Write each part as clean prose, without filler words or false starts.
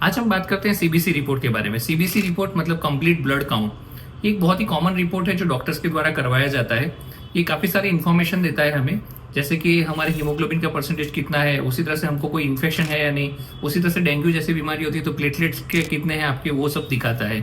आज हम बात करते हैं सीबीसी रिपोर्ट के बारे में। सीबीसी रिपोर्ट मतलब कंप्लीट ब्लड काउंट। ये एक बहुत ही कॉमन रिपोर्ट है जो डॉक्टर्स के द्वारा करवाया जाता है। ये काफ़ी सारी इन्फॉर्मेशन देता है हमें, जैसे कि हमारे हीमोग्लोबिन का परसेंटेज कितना है, उसी तरह से हमको कोई इन्फेक्शन है या नहीं, उसी तरह से डेंगू जैसी बीमारी होती है तो प्लेटलेट्स के कितने हैं आपके, वो सब दिखाता है।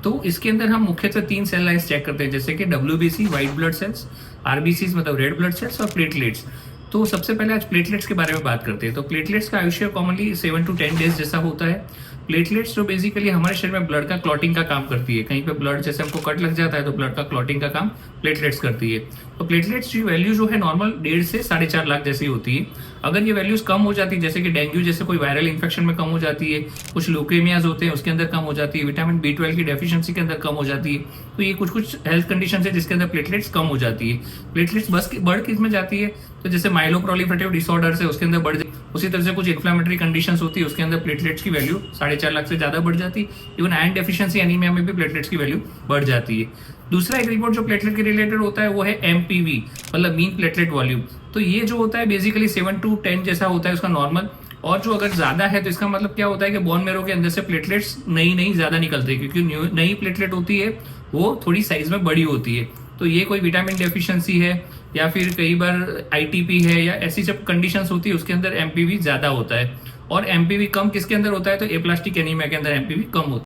तो इसके अंदर हम मुख्यतः 3 सेल लाइन्स चेक करते हैं, जैसे कि WBC white blood cells, RBC मतलब रेड ब्लड सेल्स और प्लेटलेट्स। तो सबसे पहले आज प्लेटलेट्स के बारे में बात करते हैं। तो प्लेटलेट्स का आयुष्य कॉमनली 7 to 10 डेज जैसा होता है। प्लेटलेट्स जो बेसिकली हमारे शरीर में ब्लड का क्लॉटिंग का काम करती है। कहीं पे ब्लड जैसे हमको कट लग जाता है तो ब्लड का क्लॉटिंग का काम प्लेटलेट्स करती है। तो प्लेटलेट्स की वैल्यू जो है नॉर्मल 1.5 से 4.5 लाख जैसी होती है। अगर ये वैल्यूज कम हो जाती है, जैसे कि डेंगू जैसे कोई वायरल इन्फेक्शन में कम हो जाती है, कुछ ल्यूकेमियाज होते हैं उसके अंदर कम हो जाती है, विटामिन B12 की डेफिशिएंसी के अंदर कम हो जाती है, तो ये कुछ कुछ हेल्थ कंडीशन है जिसके अंदर प्लेटलेट्स कम हो जाती है। प्लेटलेट्स बस बढ़ किस में जाती है, तो जैसे माइलोप्रोलिफरेटिव डिसऑर्डर्स है उसके अंदर बढ़ जाती है। उसी तरह से कुछ इन्फ्लेमेटरी कंडीशंस होती है उसके अंदर प्लेटलेट्स की वैल्यू 4.5 लाख से ज्यादा बढ़ जाती है। इवन आयरन डेफिशिएंसी एनीमिया में भी प्लेटलेट्स की वैल्यू बढ़ जाती है। दूसरा एक रिपोर्ट जो प्लेटलेट के रिलेटेड होता है वो है एमपीवी मतलब मीन प्लेटलेट वॉल्यूम। तो ये जो होता है बेसिकली 7 to 10 जैसा होता है उसका नॉर्मल, और जो अगर ज्यादा है तो इसका मतलब क्या होता है कि बोन मेरो के अंदर से प्लेटलेट्स नई ज्यादा निकलती है, क्योंकि नई प्लेटलेट होती है वो थोड़ी साइज में बड़ी होती है। तो ये कोई विटामिन डेफिशिएंसी है या फिर कई बार आईटीपी है या ऐसी जब कंडीशंस होती है उसके अंदर एमपीवी ज्यादा होता है। और एमपीवी कम किसके अंदर होता है, तो एप्लास्टिक एनीमिया के अंदर एमपीवी कम होता है।